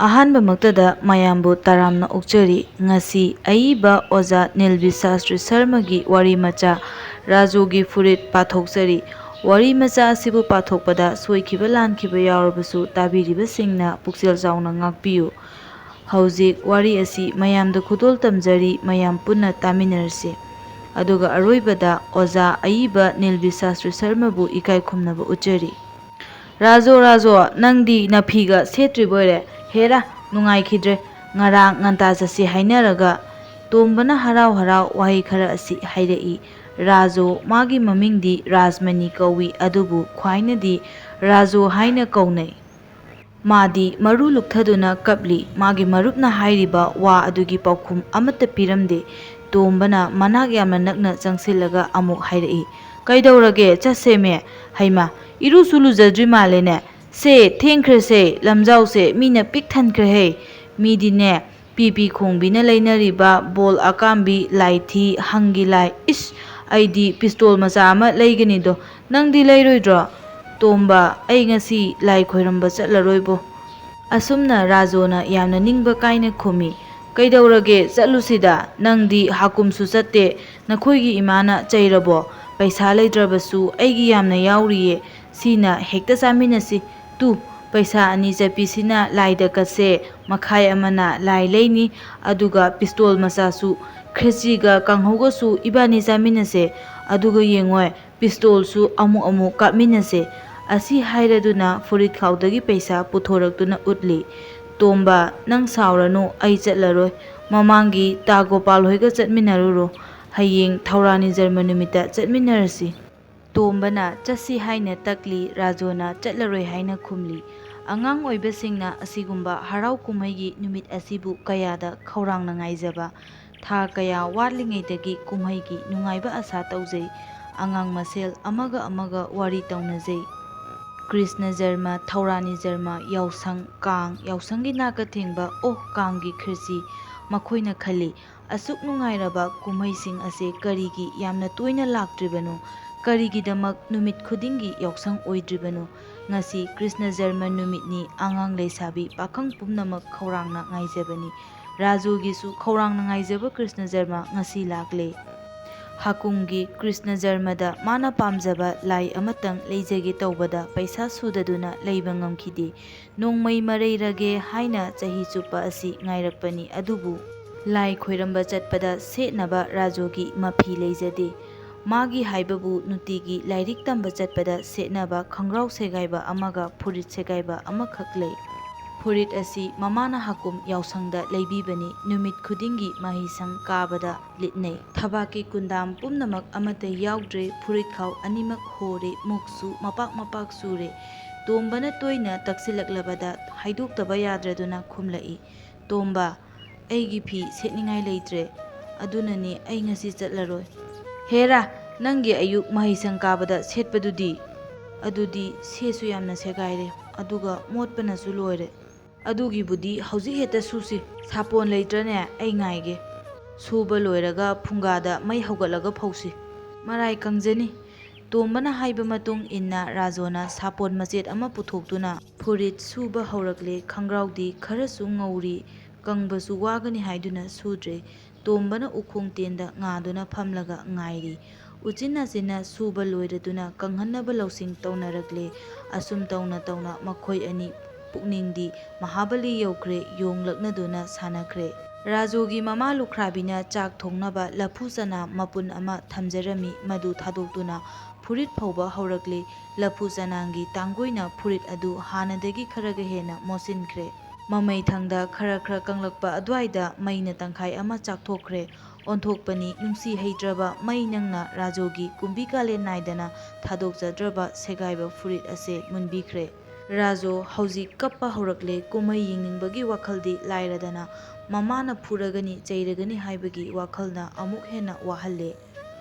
ꯑꯍꯥꯟꯕꯃꯛꯇꯗ ꯃꯌꯥꯝꯕꯨ ꯇꯔꯥꯝꯅ ꯑꯣꯛꯆꯔꯤ꯫ ꯉꯁꯤ ꯑꯏꯕ ꯑꯣꯖꯥ ꯅꯤꯜꯕꯤꯔ ꯁꯥꯁꯇ꯭ꯔꯤ ꯁꯔꯃꯒꯤ ꯋꯥꯔꯤ ꯃꯆꯥ ꯔꯥꯖꯣꯒꯤ ꯐꯨꯔꯤꯠ ꯄꯥꯊꯣꯛꯆꯔꯤ꯫ ꯋꯥꯔꯤ ꯃꯆꯥ ꯑꯁꯤꯕꯨ ꯄꯥꯊꯣꯛꯄꯗ ꯁꯣꯏꯈꯤꯕ ꯂꯥꯟꯈꯤꯕ ꯌꯥꯎꯔꯕꯁꯨ ꯇꯥꯕꯤꯔꯤꯕꯁꯤꯡꯅ ꯄꯨꯛꯆꯦꯜ ꯆꯥꯎꯅ ꯉꯥꯛꯄꯤꯌꯨ꯫ ꯍꯧꯖꯤꯛ ꯋꯥꯔꯤ ꯑꯁꯤ ꯃꯌꯥꯝꯗ ꯈꯨꯗꯣꯜ ꯇꯝꯖꯔꯤ, ꯃꯌꯥꯝ ꯄꯨꯟꯅ ꯇꯥꯃꯤꯟꯅꯔꯁꯤ꯫ ꯑꯗꯨꯒ ꯑꯔꯣꯏꯕꯗ ꯑꯣꯖꯥ ꯑꯏꯕ ꯅꯤꯜꯕꯤꯔ ꯁꯥꯁꯇ꯭ꯔꯤ ꯁꯔꯃꯕꯨ ꯏꯀꯥꯏ ꯈꯨꯝꯅꯕ ꯎꯠꯆꯔꯤ꯫ ꯔꯥꯖꯣ, ꯅꯪꯗꯤ ꯅꯐꯤꯒ ꯁꯦꯠꯇ꯭ꯔꯤꯕꯣꯏꯔꯦ? ꯍꯦꯔꯥ, ꯅꯨꯡꯉꯥꯏꯈꯤꯗ꯭ꯔꯦ꯫ ꯉꯔꯥꯡ ꯉꯟꯇꯥ ꯆꯠꯁꯤ ꯍꯥꯏꯅꯔꯒ꯫ ꯇꯣꯝꯕꯅ ꯍꯔꯥꯎ ꯍꯔꯥꯎ ꯋꯥꯍꯩ ꯈꯔ ꯑꯁꯤ ꯍꯥꯏꯔꯛꯏ꯫ ꯔꯥꯖꯣ, ꯃꯥꯒꯤ ꯃꯃꯤꯡꯗꯤ ꯔꯥꯖꯃꯅꯤ ꯀꯧꯏ, ꯑꯗꯨꯕꯨ ꯈ꯭ꯋꯥꯏꯅꯗꯤ ꯔꯥꯖꯣ ꯍꯥꯏꯅ ꯀꯧꯅꯩ꯫ ꯃꯥꯗꯤ ꯃꯔꯨ ꯂꯨꯛꯊꯗꯨꯅ ꯀꯞꯂꯤ꯫ ꯃꯥꯒꯤ ꯃꯔꯨꯞꯅ ꯍꯥꯏꯔꯤꯕ ꯋꯥ ꯑꯗꯨꯒꯤ ꯄꯥꯎꯈꯨꯝ ꯑꯃꯠꯇ ꯄꯤꯔꯝꯗꯦ꯫ ꯇꯣꯝꯕꯅ ꯃꯅꯥꯛ ꯌꯥꯝꯅ ꯅꯛꯅ ꯆꯪꯁꯤꯜꯂꯒ ꯑꯃꯨꯛ ꯍꯥꯏꯔꯛꯏ꯫ ꯀꯩꯗꯧꯔꯒꯦ? ꯆꯠꯁꯦꯃꯦ꯫ ꯍꯩꯃꯥ, ꯏꯔꯨꯁꯨ ꯂꯨꯖꯗ꯭ꯔꯤ ꯃꯥꯜꯂꯦꯅꯦ꯫ ꯁꯦ, ꯊꯦꯡꯈ꯭ꯔꯦꯁꯦ, ꯂꯝꯖꯥꯎꯁꯦ ꯃꯤꯅ ꯄꯤꯛ ꯊꯟꯈ꯭ꯔꯦꯍꯦ꯫ ꯃꯤꯗꯤꯅꯦ ꯄꯤ ꯈꯣꯡꯕꯤꯅ ꯂꯩꯅꯔꯤꯕ ꯕꯣꯜ ꯑꯀꯥꯝꯕꯤ ꯂꯥꯏꯊꯤ ꯍꯪꯒꯤ ꯂꯥꯏ꯫ ꯏꯁ, ꯑꯩꯗꯤ ꯄꯤꯁꯇꯣꯜ ꯃꯆꯥ ꯑꯃ ꯂꯩꯒꯅꯤꯗꯣ, ꯅꯪꯗꯤ ꯂꯩꯔꯣꯏꯗ꯭ꯔꯣ? ꯇꯣꯝꯕ, ꯑꯩ ꯉꯁꯤ ꯂꯥꯏ ꯈꯣꯏꯔꯝꯕ ꯆꯠꯂꯔꯣꯏꯕꯣ꯫ ꯑꯁꯨꯝꯅ ꯔꯥꯖꯣꯅ ꯌꯥꯝꯅ ꯅꯤꯡꯕ ꯀꯥꯏꯅ ꯈꯨꯝꯃꯤ꯫ ꯀꯩꯗꯧꯔꯒꯦ? ꯆꯠꯂꯨꯁꯤꯗ, ꯅꯪꯗꯤ ꯍꯥꯀꯨꯝꯁꯨ ꯆꯠꯇꯦ, ꯅꯈꯣꯏꯒꯤ ꯏꯃꯥꯅ ꯆꯩꯔꯕꯣ? ꯄꯩꯁꯥ ꯂꯩꯇ꯭ꯔꯕꯁꯨ ꯑꯩꯒꯤ ꯌꯥꯝꯅ ꯌꯥꯎꯔꯤꯌꯦ, ꯁꯤꯅ ꯍꯦꯛꯇ ꯆꯥꯃꯤꯟꯅꯁꯤ꯫ ꯇꯨ, ꯄꯩꯁꯥ 2 ꯆꯠꯄꯤꯁꯤꯅ ꯂꯥꯏꯗ ꯀꯠꯁꯦ, ꯃꯈꯥꯏ ꯑꯃꯅ ꯂꯥꯏ ꯂꯩꯅꯤ, ꯑꯗꯨꯒ ꯄꯤꯁꯇꯣꯜ ꯃꯆꯥꯁꯨ, ꯈꯦꯆ꯭ꯔꯤꯒ ꯀꯥꯡꯍꯧꯒꯁꯨ ꯏꯕꯥꯅꯤ ꯆꯥꯃꯤꯟꯅꯁꯦ, ꯑꯗꯨꯒ ꯌꯦꯡꯉꯣꯏ, ꯄꯤꯁꯇꯣꯜꯁꯨ ꯑꯃꯨꯛ ꯀꯥꯞꯃꯤꯟꯅꯁꯦ꯫ ꯑꯁꯤ ꯍꯥꯏꯔꯗꯨꯅ ꯐꯨꯔꯤꯠꯈꯥꯎꯗꯒꯤ ꯄꯩꯁꯥ ꯄꯨꯊꯣꯔꯛꯇꯨꯅ ꯎꯠꯂꯤ꯫ ꯇꯣꯝꯕ, ꯅꯪ ꯁꯥꯎꯔꯅꯨ, ꯑꯩ ꯆꯠꯂꯔꯣꯏ꯫ ꯃꯃꯥꯡꯒꯤ ꯇꯥ ꯒꯣꯄꯥꯜ ꯍꯣꯏꯒ ꯆꯠꯃꯤꯟꯅꯔꯨꯔꯣ, ꯍꯌꯦꯡ ꯊꯧꯔꯥꯅꯤ ꯖꯔꯃ ꯅꯨꯃꯤꯠꯇ ꯆꯠꯃꯤꯟꯅꯔꯁꯤ꯫ ꯇꯣꯝꯕꯅ ꯆꯠꯁꯤ ꯍꯥꯏꯅ ꯇꯛꯂꯤ, ꯔꯥꯖꯣꯅ ꯆꯠꯂꯔꯣꯏ ꯍꯥꯏꯅ ꯈꯨꯝꯂꯤ꯫ ꯑꯉꯥꯡ ꯑꯣꯏꯕꯁꯤꯡꯅ ꯑꯁꯤꯒꯨꯝꯕ ꯍꯔꯥꯎ ꯀꯨꯝꯍꯩꯒꯤ ꯅꯨꯃꯤꯠ ꯑꯁꯤꯕꯨ ꯀꯌꯥꯗ ꯈꯧꯔꯥꯡꯅ ꯉꯥꯏꯖꯕ, ꯊꯥ ꯀꯌꯥ ꯋꯥꯠꯂꯤꯉꯩꯗꯒꯤ ꯀꯨꯝꯍꯩꯒꯤ ꯅꯨꯡꯉꯥꯏꯕ ꯑꯁꯥ ꯇꯧꯖꯩ꯫ ꯑꯉꯥꯡ ꯃꯁꯦꯜ ꯑꯃꯒ ꯑꯃꯒ ꯋꯥꯔꯤ ꯇꯧꯅꯖꯩ꯫ ꯀ꯭ꯔꯤꯁꯅ ꯖꯔꯃ, ꯊꯧꯔꯥꯅꯤ ꯖꯔꯃ, ꯌꯥꯎꯁꯪ, ꯀꯥꯡ, ꯌꯥꯎꯁꯪꯒꯤ ꯅꯥꯀ ꯊꯦꯡꯕ, ꯀꯥꯡꯒꯤ ꯈꯦꯆ꯭ꯔꯤ꯫ ꯃꯈꯣꯏꯅ ꯈꯜꯂꯤ, ꯑꯁꯨꯛ ꯅꯨꯡꯉꯥꯏꯔꯕ ꯀꯨꯝꯍꯩꯁꯤꯡ ꯑꯁꯤ ꯀꯔꯤꯒꯤ ꯌꯥꯝꯅ ꯇꯣꯏꯅ ꯂꯥꯛꯇ꯭ꯔꯤꯕꯅꯣ? ꯀꯔꯤꯒꯤꯗꯃꯛ ꯅꯨꯃꯤꯠ ꯈꯨꯗꯤꯡꯒꯤ ꯌꯥꯎꯁꯪ ꯑꯣꯏꯗ꯭ꯔꯤꯕꯅꯣ? ꯉꯁꯤ ꯀ꯭ꯔꯤꯁꯅ ꯖꯔꯃ ꯅꯨꯃꯤꯠꯅꯤ, ꯑꯉꯥꯡ ꯂꯩꯁꯥꯕꯤ ꯄꯥꯈꯪ ꯄꯨꯝꯅꯃꯛ ꯈꯧꯔꯥꯡꯅ ꯉꯥꯏꯖꯕꯅꯤ꯫ ꯔꯥꯖꯣꯒꯤꯁꯨ ꯈꯧꯔꯥꯡꯅ ꯉꯥꯏꯖꯕ ꯀ꯭ꯔꯤꯁꯅ ꯖꯔꯃ ꯉꯁꯤ ꯂꯥꯛꯂꯦ꯫ ꯍꯀꯨꯝꯒꯤ ꯀ꯭ꯔꯤꯁꯅ ꯖꯔꯃꯗ ꯃꯥꯅ ꯄꯥꯝꯖꯕ ꯂꯥꯏ ꯑꯃꯇꯪ ꯂꯩꯖꯒꯦ ꯇꯧꯕꯗ ꯄꯩꯁꯥ ꯁꯨꯗꯗꯨꯅ ꯂꯩꯕ ꯉꯝꯈꯤꯗꯦ꯫ ꯅꯣꯡꯃꯩ ꯃꯔꯩꯔꯒꯦ ꯍꯥꯏꯅ ꯆꯍꯤ ꯆꯨꯞꯄ ꯑꯁꯤ ꯉꯥꯏꯔꯛꯄꯅꯤ, ꯑꯗꯨꯕꯨ ꯂꯥꯏ ꯈꯣꯏꯔꯝꯕ ꯆꯠꯄꯗ ꯁꯦꯠꯅꯕ ꯔꯥꯖꯣꯒꯤ ꯃꯐꯤ ꯂꯩꯖꯗꯦ꯫ ꯃꯥꯒꯤ ꯍꯥꯏꯕꯕꯨ ꯅꯨꯡꯇꯤꯒꯤ ꯂꯥꯏꯔꯤꯛ ꯇꯝꯕ ꯆꯠꯄꯗ ꯁꯦꯠꯅꯕ ꯈꯣꯡꯒ꯭ꯔꯥꯎ ꯁꯦꯒꯥꯏꯕ ꯑꯃꯒ ꯐꯨꯔꯤꯠ ꯁꯦꯒꯥꯏꯕ ꯑꯃꯈꯛ ꯂꯩ꯫ ꯐꯨꯔꯤꯠ ꯑꯁꯤ ꯃꯃꯥꯅ ꯍꯀꯨꯝ ꯌꯥꯎꯁꯪꯗ ꯂꯩꯕꯤꯕꯅꯤ, ꯅꯨꯃꯤꯠ ꯈꯨꯗꯤꯡꯒꯤ ꯃꯍꯩꯁꯪ ꯀꯥꯕꯗ ꯂꯤꯠꯅꯩ꯫ ꯊꯕꯥꯛꯀꯤ ꯀꯨꯟꯗꯥꯝ ꯄꯨꯝꯅꯃꯛ ꯑꯃꯠꯇ ꯌꯥꯎꯗ꯭ꯔꯦ, ꯐꯨꯔꯤꯠꯈꯥꯎ ꯑꯅꯤꯃꯛ ꯍꯣꯔꯦ, ꯃꯨꯛꯁꯨ ꯃꯄꯥꯛ ꯆꯨꯔꯦ꯫ ꯇꯣꯝꯕꯅ ꯇꯣꯏꯅ ꯇꯛꯁꯤꯜꯂꯛꯂꯕꯗ ꯍꯥꯏꯗꯣꯛꯇꯕ ꯌꯥꯗ꯭ꯔꯗꯨꯅ ꯈꯨꯝꯂꯛꯏ꯫ ꯇꯣꯝꯕ, ꯑꯩꯒꯤ ꯐꯤ ꯁꯦꯠꯅꯤꯡꯉꯥꯏ ꯂꯩꯇ꯭ꯔꯦ, ꯑꯗꯨꯅꯅꯤ ꯑꯩ ꯉꯁꯤ ꯆꯠꯂꯔꯣꯏ꯫ ꯍꯦꯔꯥ, ꯅꯪꯒꯤ ꯑꯌꯨꯛ ꯃꯍꯩꯁꯪ ꯀꯥꯕꯗ ꯁꯦꯠꯄꯗꯨꯗꯤ? ꯑꯗꯨꯗꯤ ꯁꯦꯁꯨ ꯌꯥꯝꯅ ꯁꯦꯒꯥꯏꯔꯦ, ꯑꯗꯨꯒ ꯃꯣꯠꯄꯅꯁꯨ ꯂꯣꯏꯔꯦ꯫ ꯑꯗꯨꯒꯤꯕꯨꯗꯤ ꯍꯧꯖꯤꯛ ꯍꯦꯛꯇ ꯁꯨꯁꯤ꯫ ꯁꯥꯄꯣꯟ ꯂꯩꯇ꯭ꯔꯅꯦ? ꯑꯩ ꯉꯥꯏꯒꯦ꯫ ꯁꯨꯕ ꯂꯣꯏꯔꯒ ꯐꯨꯡꯒꯥꯗ ꯃꯩ ꯍꯧꯒꯠꯂꯒ ꯐꯧꯁꯤ꯫ ꯃꯔꯥꯏ ꯀꯪꯖꯅꯤ꯫ ꯇꯣꯝꯕꯅ ꯍꯥꯏꯕ ꯃꯇꯨꯡ ꯏꯟꯅ ꯔꯥꯖꯣꯅ ꯁꯥꯄꯣꯟ ꯃꯆꯦꯠ ꯑꯃ ꯄꯨꯊꯣꯛꯇꯨꯅ ꯐꯨꯔꯤꯠ ꯁꯨꯕ ꯍꯧꯔꯛꯂꯦ꯫ ꯈꯣꯡꯒ꯭ꯔꯥꯎꯗꯤ ꯈꯔꯁꯨ ꯉꯧꯔꯤ, ꯀꯪꯕꯁꯨ ꯋꯥꯒꯅꯤ ꯍꯥꯏꯗꯨꯅ ꯁꯨꯗ꯭ꯔꯦ꯫ ꯇꯣꯝꯕꯅ ꯎꯈꯣꯡ ꯇꯦꯟꯗ ꯉꯥꯗꯨꯅ ꯐꯝꯂꯒ ꯉꯥꯏꯔꯤ꯫ ꯎꯆꯤꯟ ꯅꯥꯆꯤꯟꯅ ꯁꯨꯕ ꯂꯣꯏꯔꯗꯨꯅ ꯀꯪꯍꯟꯅꯕ ꯂꯧꯁꯤꯡ ꯇꯧꯅꯔꯛꯂꯦ꯫ ꯑꯁꯨꯝ ꯇꯧꯅ ꯃꯈꯣꯏ ꯑꯅꯤ ꯄꯨꯛꯅꯤꯡꯗꯤ ꯃꯍꯥꯕꯂꯤ ꯌꯧꯈ꯭ꯔꯦ, ꯌꯣꯡ ꯂꯛꯅꯗꯨꯅ ꯁꯥꯟꯅꯈ꯭ꯔꯦ꯫ ꯔꯥꯖꯣꯒꯤ ꯃꯃꯥ ꯂꯨꯈ꯭ꯔꯥꯕꯤꯅ ꯆꯥꯛ ꯊꯣꯡꯅꯕ ꯂꯐꯨ ꯆꯅꯥ ꯃꯄꯨꯟ ꯑꯃ ꯊꯝꯖꯔꯝꯃꯤ, ꯃꯗꯨ ꯊꯥꯗꯣꯛꯇꯨꯅ ꯐꯨꯔꯤꯠ ꯐꯧꯕ ꯍꯧꯔꯛꯂꯦ꯫ ꯂꯐꯨ ꯆꯅꯥꯡꯒꯤ ꯇꯥꯡꯒꯣꯏꯅ ꯐꯨꯔꯤꯠ ꯑꯗꯨ ꯍꯥꯟꯅꯗꯒꯤ ꯈꯔꯒ ꯍꯦꯟꯅ ꯃꯣꯠꯁꯤꯟꯈ꯭ꯔꯦ꯫ ꯃꯃꯩꯊꯪꯗ ꯈꯔ ꯀꯪꯂꯛꯄ ꯑꯗꯨꯋꯥꯏꯗ ꯃꯩꯅ ꯇꯪꯈꯥꯏ ꯑꯃ ꯆꯥꯛꯊꯣꯛꯈ꯭ꯔꯦ꯫ ꯑꯣꯟꯊꯣꯛꯄꯅꯤ, ꯅꯨꯡꯁꯤ ꯍꯩꯇ꯭ꯔꯕ ꯃꯩ ꯅꯪꯅ ꯔꯥꯖꯣꯒꯤ ꯀꯨꯝꯕꯤ ꯀꯥꯂꯦꯟ ꯅꯥꯏꯗꯅ ꯊꯥꯗꯣꯛꯆꯗ꯭ꯔꯕ ꯁꯦꯒꯥꯏꯕ ꯐꯨꯔꯤꯠ ꯑꯁꯦ ꯃꯨꯟꯕꯤꯈ꯭ꯔꯦ꯫ ꯔꯥꯖꯣ ꯍꯧꯖꯤꯛ ꯀꯞꯄ ꯍꯧꯔꯛꯂꯦ꯫ ꯀꯨꯝꯍꯩ ꯌꯦꯡꯅꯤꯡꯕꯒꯤ ꯋꯥꯈꯜꯗꯤ ꯂꯥꯏꯔꯗꯅ ꯃꯃꯥꯅ ꯐꯨꯔꯒꯅꯤ, ꯆꯩꯔꯒꯅꯤ ꯍꯥꯏꯕꯒꯤ ꯋꯥꯈꯜꯅ ꯑꯃꯨꯛ ꯍꯦꯟꯅ ꯋꯥꯍꯜꯂꯦ꯫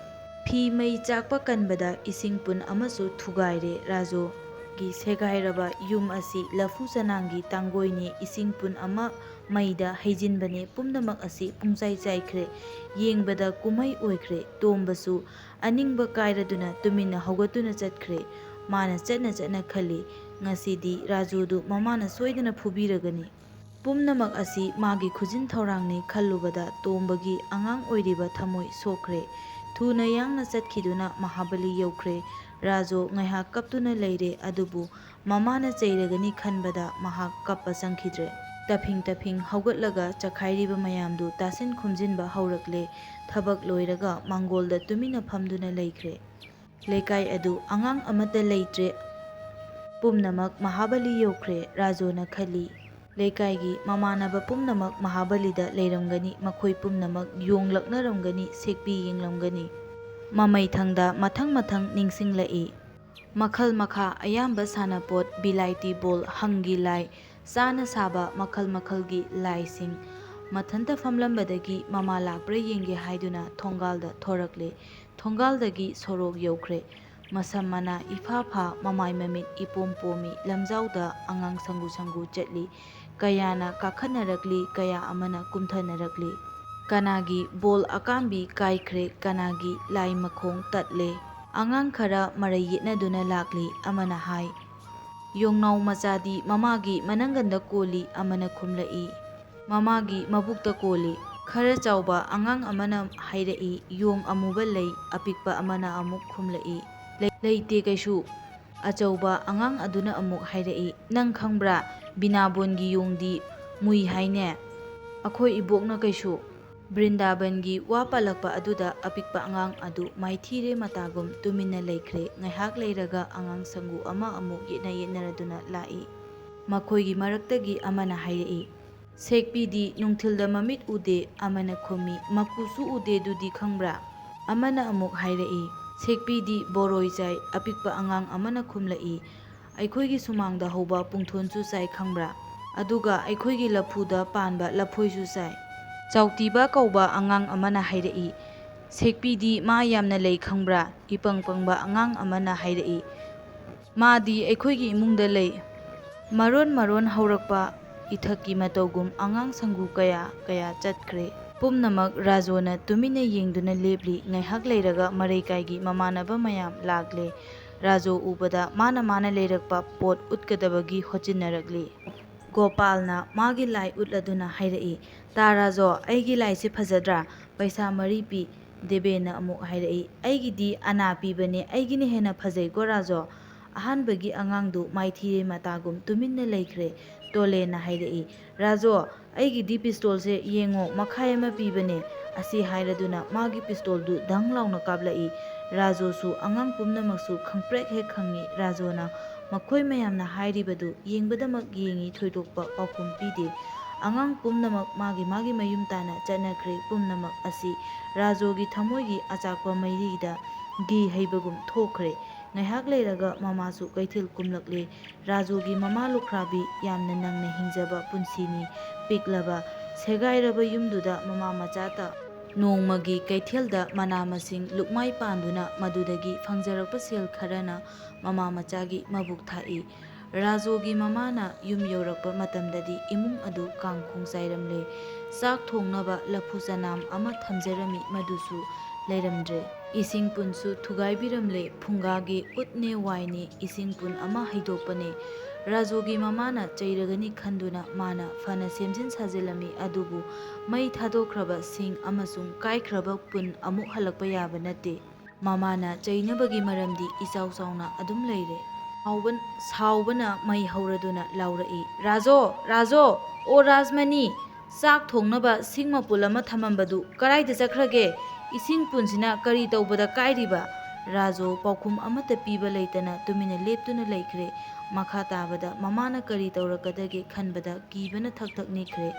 ꯐꯤ ꯃꯩ ꯆꯥꯛꯄ ꯀꯟꯕꯗ ꯏꯁꯤꯡ ꯄꯨꯟ ꯑꯃꯁꯨ ꯊꯨꯒꯥꯏꯔꯦ꯫ ꯔꯥꯖꯣꯒꯤ ꯁꯦꯒꯥꯏꯔꯕ ꯌꯨꯝ ꯑꯁꯤ ꯂꯐꯨ ꯆꯅꯥꯡꯒꯤ ꯇꯥꯡꯒꯣꯏꯅꯦ, ꯏꯁꯤꯡ ꯄꯨꯟ ꯑꯃ ꯃꯩꯗ ꯍꯩꯖꯤꯟꯕꯅꯦ, ꯄꯨꯝꯅꯃꯛ ꯑꯁꯤ ꯄꯨꯡꯆꯥꯏ ꯆꯥꯏꯈ꯭ꯔꯦ꯫ ꯌꯦꯡꯕꯗ ꯀꯨꯝꯍꯩ ꯑꯣꯏꯈ꯭ꯔꯦ꯫ ꯇꯣꯝꯕꯁꯨ ꯑꯅꯤꯡꯕ ꯀꯥꯏꯔꯗꯨꯅ ꯇꯨꯃꯤꯟꯅ ꯍꯧꯒꯠꯇꯨꯅ ꯆꯠꯈ꯭ꯔꯦ꯫ ꯃꯥꯅ ꯆꯠꯅ ꯈꯜꯂꯤ, ꯉꯁꯤꯗꯤ ꯔꯥꯖꯣꯗꯨ ꯃꯃꯥꯅ ꯁꯣꯏꯗꯅ ꯐꯨꯕꯤꯔꯒꯅꯤ꯫ ꯄꯨꯝꯅꯃꯛ ꯑꯁꯤ ꯃꯥꯒꯤ ꯈꯨꯖꯤꯟ ꯊꯧꯔꯥꯡꯅꯤ ꯈꯜꯂꯨꯕꯗ ꯇꯣꯝꯕꯒꯤ ꯑꯉꯥꯡ ꯑꯣꯏꯔꯤꯕ ꯊꯃꯣꯏ ꯁꯣꯛꯈ꯭ꯔꯦ꯫ ꯊꯨꯅ ꯌꯥꯡꯅ ꯆꯠꯈꯤꯗꯨꯅ ꯃꯍꯥꯕꯂꯤ ꯌꯧꯈ꯭ꯔꯦ꯫ ꯔꯥꯖꯣ ꯉꯥꯏꯍꯥꯛ ꯀꯞꯇꯨꯅ ꯂꯩꯔꯦ, ꯑꯗꯨꯕꯨ ꯃꯃꯥꯅ ꯆꯩꯔꯒꯅꯤ ꯈꯟꯕꯗ ꯃꯍꯥꯛ ꯀꯞꯄ ꯆꯪꯈꯤꯗ꯭ꯔꯦ꯫ ꯇꯐꯤꯡ ꯇꯐꯤꯡ ꯍꯧꯒꯠꯂꯒ ꯆꯈꯥꯏꯔꯤꯕ ꯃꯌꯥꯝꯗꯨ ꯇꯥꯁꯤꯟ ꯈꯣꯝꯖꯤꯟꯕ ꯍꯧꯔꯛꯂꯦ꯫ ꯊꯕꯛ ꯂꯣꯏꯔꯒ ꯃꯥꯡꯒꯣꯜꯗ ꯇꯨꯃꯤꯟꯅ ꯐꯝꯗꯨꯅ ꯂꯩꯈ꯭ꯔꯦ꯫ ꯂꯩꯀꯥꯏ ꯑꯗꯨ ꯑꯉꯥꯡ ꯑꯃꯠꯇ ꯂꯩꯇ꯭ꯔꯦ, ꯄꯨꯝꯅꯃꯛ ꯃꯍꯥꯕꯂꯤ ꯌꯧꯈ꯭ꯔꯦ꯫ ꯔꯥꯖꯣꯅ ꯈꯜꯂꯤ, ꯂꯩꯀꯥꯏꯒꯤ ꯃꯃꯥꯟꯅꯕ ꯄꯨꯝꯅꯃꯛ ꯃꯍꯥꯕꯂꯤꯗ ꯂꯩꯔꯝꯒꯅꯤ, ꯃꯈꯣꯏ ꯄꯨꯝꯅꯃꯛ ꯌꯣꯡꯂꯛꯅꯔꯝꯒꯅꯤ, ꯁꯦꯛꯄꯤ ꯌꯦꯡꯂꯝꯒꯅꯤ꯫ ꯃꯃꯩꯊꯪꯗ ꯃꯊꯪ ꯃꯊꯪ ꯅꯤꯡꯁꯤꯡꯂꯛꯏ꯫ ꯃꯈꯜ ꯃꯈꯥ ꯑꯌꯥꯝꯕ ꯁꯥꯟꯅꯄꯣꯠ, ꯕꯤꯂꯥꯏꯇꯤ ꯕꯣꯜ, ꯍꯪꯒꯤ ꯂꯥꯏ, ꯆꯥꯅ ꯁꯥꯕ ꯃꯈꯜ ꯃꯈꯜꯒꯤ ꯂꯥꯏꯁꯤꯡ꯫ ꯃꯊꯟꯇ ꯐꯝꯂꯝꯕꯗꯒꯤ ꯃꯃꯥ ꯂꯥꯛꯄ꯭ꯔꯥ ꯌꯦꯡꯒꯦ ꯍꯥꯏꯗꯨꯅ ꯊꯣꯡꯒꯥꯜꯗ ꯊꯣꯔꯛꯂꯦ꯫ ꯊꯣꯡꯒꯥꯜꯗꯒꯤ ꯁꯣꯔꯣꯛ ꯌꯧꯈ꯭ꯔꯦ꯫ ꯃꯁꯝ ꯃꯅꯥ ꯏꯐꯥ ꯐꯥ, ꯃꯃꯥꯏ ꯃꯃꯤꯠ ꯏꯄꯣꯝ ꯄꯣꯝꯃꯤ꯫ ꯂꯝꯖꯥꯎꯗ ꯑꯉꯥꯡ ꯁꯪꯒꯨ ꯁꯪꯒꯨ ꯆꯠꯂꯤ꯫ ꯀꯌꯥꯅ ꯀꯥꯈꯠꯅꯔꯛꯂꯤ, ꯀꯌꯥ ꯑꯃꯅ ꯀꯨꯝꯊꯅꯔꯛꯂꯤ꯫ ꯀꯅꯥꯒꯤ ꯕꯣꯜ ꯑꯀꯥꯝꯕꯤ ꯀꯥꯏꯈ꯭ꯔꯦ, ꯀꯅꯥꯒꯤ ꯂꯥꯏ ꯃꯈꯣꯡ ꯇꯠꯂꯦ꯫ ꯑꯉꯥꯡ ꯈꯔ ꯃꯔꯩ ꯌꯦꯠꯅꯗꯨꯅ ꯂꯥꯛꯂꯤ꯫ ꯑꯃꯅ ꯍꯥꯏ, ꯌꯣꯡꯅꯥꯎ ꯃꯆꯥꯗꯤ ꯃꯃꯥꯒꯤ ꯃꯅꯪꯒꯟꯗ ꯀꯣꯜꯂꯤ꯫ ꯑꯃꯅ ꯈꯨꯝꯂꯛꯏ, ꯃꯃꯥꯒꯤ ꯃꯕꯨꯛꯇ ꯀꯣꯜꯂꯤ꯫ ꯈꯔ ꯆꯥꯎꯕ ꯑꯉꯥꯡ ꯑꯃꯅ ꯍꯥꯏꯔꯛꯏ, ꯌꯣꯡ ꯑꯃꯨꯕ ꯂꯩ꯫ ꯑꯄꯤꯛꯄ ꯑꯃꯅ ꯑꯃꯨꯛ ꯈꯨꯝꯂꯛꯏ, ꯂꯩꯇꯦ ꯀꯩꯁꯨ꯫ ꯑꯆꯧꯕ ꯑꯉꯥꯡ ꯑꯗꯨꯅ ꯑꯃꯨꯛ ꯍꯥꯏꯔꯛꯏ, ꯅꯪ ꯈꯪꯕ꯭ꯔꯥ, ꯕꯤꯅꯥꯕꯣꯟꯒꯤ ꯌꯣꯡꯗꯤ ꯃꯨꯏ ꯍꯥꯏꯅꯦ, ꯑꯈꯣꯏ ꯏꯕꯣꯛꯅ ꯀꯩꯁꯨ꯫ ꯕ꯭ꯔꯤꯟꯗꯥꯕꯟꯒꯤ ꯋꯥ ꯄꯜꯂꯛꯄ ꯑꯗꯨꯗ ꯑꯄꯤꯛꯄ ꯑꯉꯥꯡ ꯑꯗꯨ ꯃꯥꯏꯊꯤꯔꯦ ꯃꯇꯥꯒꯨꯝ ꯇꯨꯃꯤꯟꯅ ꯂꯩꯈ꯭ꯔꯦ꯫ ꯉꯥꯏꯍꯥꯛ ꯂꯩꯔꯒ ꯑꯉꯥꯡ ꯁꯪꯒꯨ ꯑꯃ ꯑꯃꯨꯛ ꯌꯦꯠꯅ ꯌꯦꯠꯅꯔꯗꯨꯅ ꯂꯥꯛꯏ꯫ ꯃꯈꯣꯏꯒꯤ ꯃꯔꯛꯇꯒꯤ ꯑꯃꯅ ꯍꯥꯏꯔꯛꯏ, ꯁꯦꯛꯄꯤꯗꯤ ꯅꯨꯡꯊꯤꯜꯗ ꯃꯃꯤꯠ ꯎꯗꯦ꯫ ꯑꯃꯅ ꯈꯨꯝꯃꯤ, ꯃꯀꯨꯁꯨ ꯎꯗꯦ ꯗꯨꯗꯤ ꯈꯪꯕ꯭ꯔꯥ꯫ ꯑꯃꯅ ꯑꯃꯨꯛ ꯍꯥꯏꯔꯛꯏ, ꯁꯦꯛꯄꯤꯗꯤ ꯕꯣꯔꯣꯏ ꯆꯥꯏ꯫ ꯑꯄꯤꯛꯄ ꯑꯉꯥꯡ ꯑꯃꯅ ꯈꯨꯝꯂꯛꯏ, ꯑꯩꯈꯣꯏꯒꯤ ꯁꯨꯃꯥꯡꯗ ꯍꯧꯕ ꯄꯨꯡꯊꯣꯟꯁꯨ ꯆꯥꯏ ꯈꯪꯕ꯭ꯔꯥ, ꯑꯗꯨꯒ ꯑꯩꯈꯣꯏꯒꯤ ꯂꯐꯨꯗ ꯄꯥꯟꯕ ꯂꯐꯣꯏꯁꯨ ꯆꯥꯏ꯫ ꯆꯥꯎꯇꯤꯕ ꯀꯧꯕ ꯑꯉꯥꯡ ꯑꯃꯅ ꯍꯥꯏꯔꯛꯏ, ꯁꯦꯛꯄꯤꯗꯤ ꯃꯥ ꯌꯥꯝꯅ ꯂꯩ ꯈꯪꯕ꯭ꯔꯥ꯫ ꯏꯄꯪ ꯄꯪꯕ ꯑꯉꯥꯡ ꯑꯃꯅ ꯍꯥꯏꯔꯛꯏ, ꯃꯥꯗꯤ ꯑꯩꯈꯣꯏꯒꯤ ꯏꯃꯨꯡꯗ ꯂꯩ꯫ ꯃꯔꯣꯟ ꯃꯔꯣꯟ ꯍꯧꯔꯛꯄ ꯏꯊꯛꯀꯤ ꯃꯇꯧꯒꯨꯝ ꯑꯉꯥꯡ ꯁꯪꯒꯨ ꯀꯌꯥ ꯀꯌꯥ ꯆꯠꯈ꯭ꯔꯦ꯫ ꯄꯨꯝꯅꯃꯛ ꯔꯥꯖꯣꯅ ꯇꯨꯃꯤꯟꯅ ꯌꯦꯡꯗꯨꯅ ꯂꯦꯞꯂꯤ꯫ ꯉꯥꯏꯍꯥꯛ ꯂꯩꯔꯒ ꯃꯔꯩꯀꯥꯏꯒꯤ ꯃꯃꯥꯟꯅꯕ ꯃꯌꯥꯝ ꯂꯥꯛꯂꯦ꯫ ꯔꯥꯖꯣ ꯎꯕꯗ ꯃꯥꯅ ꯂꯩꯔꯛꯄ ꯄꯣꯠ ꯎꯠꯀꯗꯕꯒꯤ ꯍꯣꯠꯆꯤꯟꯅꯔꯛꯂꯤ꯫ ꯒꯣꯄꯥꯜꯅ ꯃꯥꯒꯤ ꯂꯥꯏ ꯎꯠꯂꯗꯨꯅ ꯍꯥꯏꯔꯛꯏ, ꯇꯥ ꯔꯥꯖꯣ, ꯑꯩꯒꯤ ꯂꯥꯏꯁꯦ ꯐꯖꯗ꯭ꯔꯥ, ꯄꯩꯁꯥ 4 ꯄꯤ꯫ ꯗꯦꯕꯦꯅ ꯑꯃꯨꯛ ꯍꯥꯏꯔꯛꯏ, ꯑꯩꯒꯤꯗꯤ ꯑꯅꯥ ꯄꯤꯕꯅꯦ, ꯑꯩꯒꯤꯅ ꯍꯦꯟꯅ ꯐꯖꯩꯀꯣ ꯔꯥꯖꯣ꯫ ꯑꯍꯥꯟꯕꯒꯤ ꯑꯉꯥꯡꯗꯨ ꯃꯥꯏꯊꯤꯔꯦ ꯃꯇꯥꯒꯨꯝ ꯇꯨꯃꯤꯟꯅ ꯂꯩꯈ꯭ꯔꯦ꯫ ꯇꯣꯂꯦꯅ ꯍꯥꯏꯔꯛꯏ, ꯔꯥꯖꯣ, ꯑꯩꯒꯤꯗꯤ ꯄꯤꯁꯇꯣꯜꯁꯦ ꯌꯦꯡꯉꯣ, ꯃꯈꯥꯏ ꯑꯃ ꯄꯤꯕꯅꯦ꯫ ꯑꯁꯤ ꯍꯥꯏꯔꯗꯨꯅ ꯃꯥꯒꯤ ꯄꯤꯁꯇꯣꯜꯗꯨ ꯙꯪ ꯂꯥꯎꯅ ꯀꯥꯞꯂꯛꯏ꯫ ꯔꯥꯖꯣꯁꯨ ꯑꯉꯥꯡ ꯄꯨꯝꯅꯃꯛꯁꯨ ꯈꯪꯄ꯭ꯔꯦꯛ ꯍꯦꯛ ꯈꯪꯏ꯫ ꯔꯥꯖꯣꯅ ꯃꯈꯣꯏ ꯃꯌꯥꯝꯅ ꯍꯥꯏꯔꯤꯕꯗꯨ ꯌꯦꯡꯕꯗꯃꯛ ꯌꯦꯡꯏ, ꯊꯣꯏꯗꯣꯛꯄ ꯄꯥꯎꯈꯨꯝ ꯄꯤꯗꯦ꯫ ꯑꯉꯥꯡ ꯄꯨꯝꯅꯃꯛ ꯃꯥꯒꯤ ꯃꯥꯒꯤ ꯃꯌꯨꯝ ꯇꯥꯟꯅ ꯆꯠꯅꯈ꯭ꯔꯦ꯫ ꯄꯨꯝꯅꯃꯛ ꯑꯁꯤ ꯔꯥꯖꯣꯒꯤ ꯊꯃꯣꯏꯒꯤ ꯑꯆꯥꯛꯄ ꯃꯩꯔꯤꯗ ꯘꯤ ꯍꯩꯕꯒꯨꯝ ꯊꯣꯛꯈ꯭ꯔꯦ꯫ ꯉꯥꯏꯍꯥꯛ ꯂꯩꯔꯒ ꯃꯃꯥꯁꯨ ꯀꯩꯊꯦꯜ ꯀꯨꯝꯂꯛꯂꯦ꯫ ꯔꯥꯖꯣꯒꯤ ꯃꯃꯥ ꯂꯨꯈ꯭ꯔꯥꯕꯤ ꯌꯥꯝꯅ ꯅꯪꯅ ꯍꯤꯡꯖꯕ ꯄꯨꯟꯁꯤꯅꯤ꯫ ꯄꯤꯛꯂꯕ ꯁꯦꯒꯥꯏꯔꯕ ꯌꯨꯝꯗꯨꯗ ꯃꯃꯥ ꯃꯆꯥꯇ ꯅꯣꯡꯃꯒꯤ ꯀꯩꯊꯦꯜꯗ ꯃꯅꯥ ꯃꯁꯤꯡ ꯂꯨꯛꯃꯥꯏ ꯄꯥꯟꯗꯨꯅ ꯃꯗꯨꯗꯒꯤ ꯐꯪꯖꯔꯛꯄ ꯁꯦꯜ ꯈꯔꯅ ꯃꯃꯥ ꯃꯆꯥꯒꯤ ꯃꯕꯨꯛ ꯊꯥꯛꯏ꯫ ꯔꯥꯖꯣꯒꯤ ꯃꯃꯥꯅ ꯌꯨꯝ ꯌꯧꯔꯛꯄ ꯃꯇꯝꯗꯗꯤ ꯏꯃꯨꯡ ꯑꯗꯨ ꯀꯥꯡꯈꯣꯡ ꯆꯥꯏꯔꯝꯂꯦ꯫ ꯆꯥꯛ ꯊꯣꯡꯅꯕ ꯂꯐꯨ ꯆꯅꯥꯝ ꯑꯃ ꯊꯝꯖꯔꯝꯃꯤ, ꯃꯗꯨꯁꯨ ꯂꯩꯔꯝꯗ꯭ꯔꯦ꯫ ꯏꯁꯤꯡ ꯄꯨꯟꯁꯨ ꯊꯨꯒꯥꯏꯕꯤꯔꯝꯂꯦ꯫ ꯐꯨꯡꯒꯥꯒꯤ ꯎꯠꯅꯦ ꯋꯥꯏꯅꯦ, ꯏꯁꯤꯡ ꯄꯨꯟ ꯑꯃ ꯍꯩꯗꯣꯛꯄꯅꯦ꯫ ꯔꯥꯖꯣꯒꯤ ꯃꯃꯥꯅ ꯆꯩꯔꯒꯅꯤ ꯈꯟꯗꯨꯅ ꯃꯥꯅ ꯐꯅ ꯁꯦꯝꯖꯤꯟ ꯁꯥꯖꯤꯜꯂꯝꯃꯤ, ꯑꯗꯨꯕꯨ ꯃꯩ ꯊꯥꯗꯣꯛꯈ꯭ꯔꯕ ꯁꯤꯡ ꯑꯃꯁꯨꯡ ꯀꯥꯏꯈ꯭ꯔꯕ ꯄꯨꯟ ꯑꯃꯨꯛ ꯍꯜꯂꯛꯄ ꯌꯥꯕ ꯅꯠꯇꯦ꯫ ꯃꯃꯥꯅ ꯆꯩꯅꯕꯒꯤ ꯃꯔꯝꯗꯤ ꯏꯆꯥꯎ ꯆꯥꯎꯅ ꯑꯗꯨꯝ ꯂꯩꯔꯦ꯫ ꯁꯥꯎꯕꯅ ꯃꯩ ꯍꯧꯔꯗꯨꯅ ꯂꯥꯎꯔꯛꯏ, ꯔꯥꯖꯣ, ꯔꯥꯖꯣ, ꯑꯣ ꯔꯥꯖꯃꯅꯤ, ꯆꯥꯛ ꯊꯣꯡꯅꯕ ꯁꯤꯡ ꯃꯄꯨꯜ ꯑꯃ ꯊꯝꯃꯝꯕꯗꯨ ꯀꯔꯥꯏꯗ ꯆꯠꯈ꯭ꯔꯒꯦ? ꯏꯁꯤꯡ ꯄꯨꯟꯁꯤꯅ ꯀꯔꯤ ꯇꯧꯕꯗ ꯀꯥꯏꯔꯤꯕ? ꯔꯥꯖꯣ ꯄꯥꯎꯈꯨꯝ ꯑꯃꯠꯇ ꯄꯤꯕ ꯂꯩꯇꯅ ꯇꯨꯃꯤꯟꯅ ꯂꯦꯞꯇꯨꯅ ꯂꯩꯈ꯭ꯔꯦ꯫ ꯃꯈꯥ ꯇꯥꯕꯗ ꯃꯃꯥꯅ ꯀꯔꯤ ꯇꯧꯔꯛꯀꯗꯒꯦ ꯈꯟꯕꯗ ꯀꯤꯕꯅ ꯊꯛ ꯊꯛ ꯅꯤꯛꯈ꯭ꯔꯦ꯫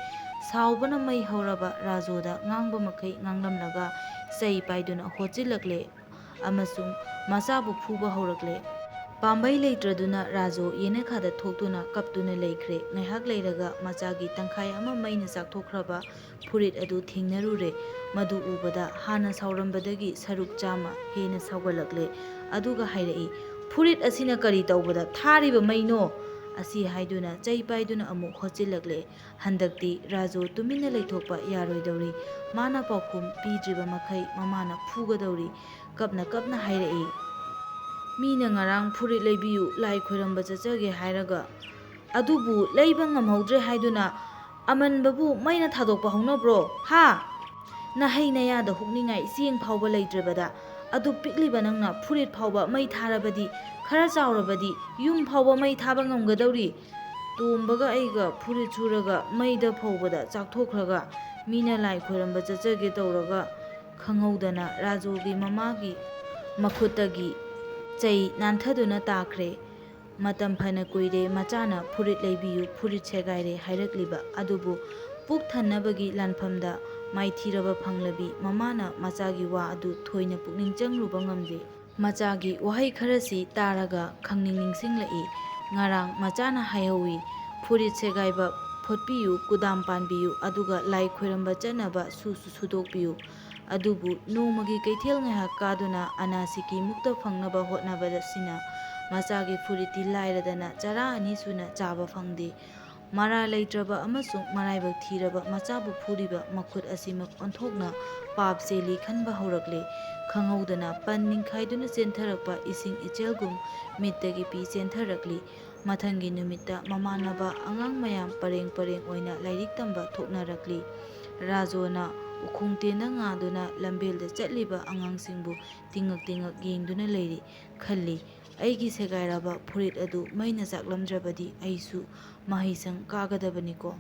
ꯁꯥꯎꯕꯅ ꯃꯩ ꯍꯧꯔꯕ ꯔꯥꯖꯣꯗ ꯉꯥꯡꯕ ꯃꯈꯩ ꯉꯥꯡꯂꯝꯂꯒ ꯆꯩ ꯄꯥꯏꯗꯨꯅ ꯍꯣꯠꯆꯤꯜꯂꯛꯂꯦ ꯑꯃꯁꯨꯡ ꯃꯆꯥꯕꯨ ꯐꯨꯕ ꯍꯧꯔꯛꯂꯦ꯫ ꯄꯥꯝꯕꯩ ꯂꯩꯇ꯭ꯔꯗꯨꯅ ꯔꯥꯖꯣ ꯌꯦꯅꯈꯥꯗ ꯊꯣꯛꯇꯨꯅ ꯀꯞꯇꯨꯅ ꯂꯩꯈ꯭ꯔꯦ꯫ ꯉꯥꯏꯍꯥꯛ ꯂꯩꯔꯒ ꯃꯆꯥꯒꯤ ꯇꯪꯈꯥꯏ ꯑꯃ ꯃꯩꯅ ꯆꯥꯛꯊꯣꯛꯈ꯭ꯔꯕ ꯐꯨꯔꯤꯠ ꯑꯗꯨ ꯊꯦꯡꯅꯔꯨꯔꯦ꯫ ꯃꯗꯨ ꯎꯕꯗ ꯍꯥꯟꯅ ꯁꯥꯎꯔꯝꯕꯗꯒꯤ ꯁꯔꯨꯛ 100 ꯍꯦꯟꯅ ꯁꯥꯎꯒꯠꯂꯛꯂꯦ꯫ ꯑꯗꯨꯒ ꯍꯥꯏꯔꯛꯏ, ꯐꯨꯔꯤꯠ ꯑꯁꯤꯅ ꯀꯔꯤ ꯇꯧꯕꯗ ꯊꯥꯔꯤꯕ ꯃꯩꯅꯣ? ꯑꯁꯤ ꯍꯥꯏꯗꯨꯅ ꯆꯩ ꯄꯥꯏꯗꯨꯅ ꯑꯃꯨꯛ ꯍꯣꯠꯆꯤꯜꯂꯛꯂꯦ꯫ ꯍꯟꯗꯛꯇꯤ ꯔꯥꯖꯣ ꯇꯨꯃꯤꯟꯅ ꯂꯩꯊꯣꯛꯄ ꯌꯥꯔꯣꯏꯗꯧꯔꯤ꯫ ꯃꯥꯅ ꯄꯥꯎꯈꯨꯝ ꯄꯤꯗ꯭ꯔꯤꯕ ꯃꯈꯩ ꯃꯃꯥꯅ ꯐꯨꯒꯗꯧꯔꯤ꯫ ꯀꯞꯅ ꯀꯞꯅ ꯍꯥꯏꯔꯛꯏ, ꯃꯤꯅ ꯉꯔꯥꯡ ꯐꯨꯔꯤꯠ ꯂꯩꯕꯤꯌꯨ, ꯂꯥꯏ ꯈꯣꯏꯔꯝꯕ ꯆꯠꯆꯒꯦ ꯍꯥꯏꯔꯒ, ꯑꯗꯨꯕꯨ ꯂꯩꯕ ꯉꯝꯍꯧꯗ꯭ꯔꯦ ꯍꯥꯏꯗꯨꯅ ꯑꯃꯟꯕꯕꯨ ꯃꯩꯅ ꯊꯥꯗꯣꯛꯄ ꯍꯧꯅꯕ꯭ꯔꯣ ꯍꯥ? ꯅꯍꯩ ꯅꯌꯥꯗ ꯍꯨꯛꯅꯤꯡꯉꯥꯏ ꯆꯦꯡ ꯐꯥꯎꯕ ꯂꯩꯇ꯭ꯔꯕꯗ ꯑꯗꯨꯛ ꯄꯤꯛꯂꯤꯕ ꯅꯪꯅ ꯐꯨꯔꯤꯠ ꯐꯥꯎꯕ ꯃꯩ ꯊꯥꯔꯕꯗꯤ, ꯈꯔ ꯆꯥꯎꯔꯕꯗꯤ ꯌꯨꯝ ꯐꯥꯎꯕ ꯃꯩ ꯊꯥꯕ ꯉꯝꯒꯗꯧꯔꯤ. ꯇꯣꯝꯕꯒ ꯑꯩꯒ ꯐꯨꯔꯤꯠ ꯁꯨꯔꯒ ꯃꯩꯗ ꯐꯧꯕꯗ ꯆꯥꯛꯊꯣꯛꯈ꯭ꯔꯒ ꯃꯤꯅ ꯂꯥꯏ ꯈꯣꯏꯔꯝꯕ ꯆꯠꯆꯒꯦ ꯇꯧꯔꯒ ꯈꯪꯍꯧꯗꯅ ꯔꯥꯖꯣꯒꯤ ꯃꯃꯥꯒꯤ ꯃꯈꯨꯠꯇꯒꯤ ꯆꯩ ꯅꯥꯟꯊꯗꯨꯅ ꯇꯥꯈ꯭ꯔꯦ. ꯃꯇꯝ ꯐꯅ ꯀꯨꯏꯔꯦ ꯃꯆꯥꯅ ꯐꯨꯔꯤꯠ ꯂꯩꯕꯤꯌꯨ, ꯐꯨꯔꯤꯠ ꯁꯦꯒꯥꯏꯔꯦ ꯍꯥꯏꯔꯛꯂꯤꯕ ꯑꯗꯨꯕꯨ ꯄꯨꯛ ꯊꯟꯅꯕꯒꯤ ꯂꯥꯟꯐꯝꯗ ꯃꯥꯏꯊꯤꯔꯕ ꯐꯪꯂꯕꯤ ꯃꯃꯥꯅ ꯃꯆꯥꯒꯤ ꯋꯥ ꯑꯗꯨ ꯊꯣꯏꯅ ꯄꯨꯛꯅꯤꯡ ꯆꯪꯂꯨꯕ ꯉꯝꯗꯦ. ꯃꯆꯥꯒꯤ ꯋꯥꯍꯩ ꯈꯔꯁꯤ ꯇꯥꯔꯒ ꯈꯪꯅꯤꯡ ꯅꯤꯡꯁꯤꯡꯂꯛꯏ. ꯉꯔꯥꯡ ꯃꯆꯥꯅ ꯍꯥꯏꯍꯧꯏ, ꯐꯨꯔꯤꯠ ꯁꯦꯒꯥꯏꯕ ꯐꯣꯠꯄꯤꯌꯨ, ꯀꯨꯗꯥꯝ ꯄꯥꯟꯕꯤꯌꯨ, ꯑꯗꯨꯒ ꯂꯥꯏ ꯈꯣꯏꯔꯝꯕ ꯆꯠꯅꯕ ꯁꯨꯁꯨ ꯁꯨꯗꯣꯛꯄꯤꯌꯨ. ꯑꯗꯨꯕꯨ ꯅꯣꯡꯃꯒꯤ ꯀꯩꯊꯦꯜ ꯉꯥꯏꯍꯥꯛ ꯀꯥꯗꯨꯅ ꯑꯅꯥꯁꯤꯀꯤ ꯃꯨꯛꯇ ꯐꯪꯅꯕ ꯍꯣꯠꯅꯕꯗꯁꯤꯅ ꯃꯆꯥꯒꯤ ꯐꯨꯔꯤꯠꯇꯤ ꯂꯥꯏꯔꯗꯅ ꯆꯔꯥ ꯑꯅꯤ ꯁꯨꯅ ꯆꯥꯕ ꯐꯪꯗꯦ. ꯃꯔꯥ ꯂꯩꯇ꯭ꯔꯕ ꯑꯃꯁꯨꯡ ꯃꯔꯥꯏꯕꯛ ꯊꯤꯔꯕ ꯃꯆꯥꯕꯨ ꯐꯨꯔꯤꯕ ꯃꯈꯨꯠ ꯑꯁꯤꯃꯛ ꯑꯣꯟꯊꯣꯛꯅ ꯄꯥꯞ ꯆꯦꯜꯂꯤ ꯈꯟꯕ ꯍꯧꯔꯛꯂꯦ. ꯈꯪꯍꯧꯗꯅ ꯄꯟ ꯅꯤꯡꯈꯥꯏꯗꯨꯅ ꯆꯦꯟꯊꯔꯛꯄ ꯏꯁꯤꯡ ꯏꯆꯦꯜꯒꯨꯝ ꯃꯤꯠꯇꯒꯤ ꯄꯤ ꯆꯦꯟꯊꯔꯛꯂꯤ. ꯃꯊꯪꯒꯤ ꯅꯨꯃꯤꯠꯇ ꯃꯃꯥꯟꯅꯕ ꯑꯉꯥꯡ ꯃꯌꯥꯝ ꯄꯔꯦꯡ ꯄꯔꯦꯡ ꯑꯣꯏꯅ ꯂꯥꯏꯔꯤꯛ ꯇꯝꯕ ꯊꯣꯛꯅꯔꯛꯂꯤ. ꯔꯥꯖꯣꯅ ꯎꯈꯣꯡꯇꯦꯟꯗ ꯉꯥꯗꯨꯅ ꯂꯝꯕꯦꯜꯗ ꯆꯠꯂꯤꯕ ꯑꯉꯥꯡꯁꯤꯡꯕꯨ ꯇꯤꯡꯉꯛ ꯇꯤꯡꯉꯛ ꯌꯦꯡꯗꯨꯅ ꯂꯩꯔꯤ. ꯈꯜꯂꯤ, ꯑꯩꯒꯤ ꯁꯦꯒꯥꯏꯔꯕ ꯐꯨꯔꯤꯠ ꯑꯗꯨ ꯃꯩꯅ ꯆꯥꯛꯂꯝꯗ꯭ꯔꯕꯗꯤ ꯑꯩꯁꯨ ꯃꯍꯩꯁꯪ ꯀꯥꯒꯗꯕꯅꯤꯀꯣ.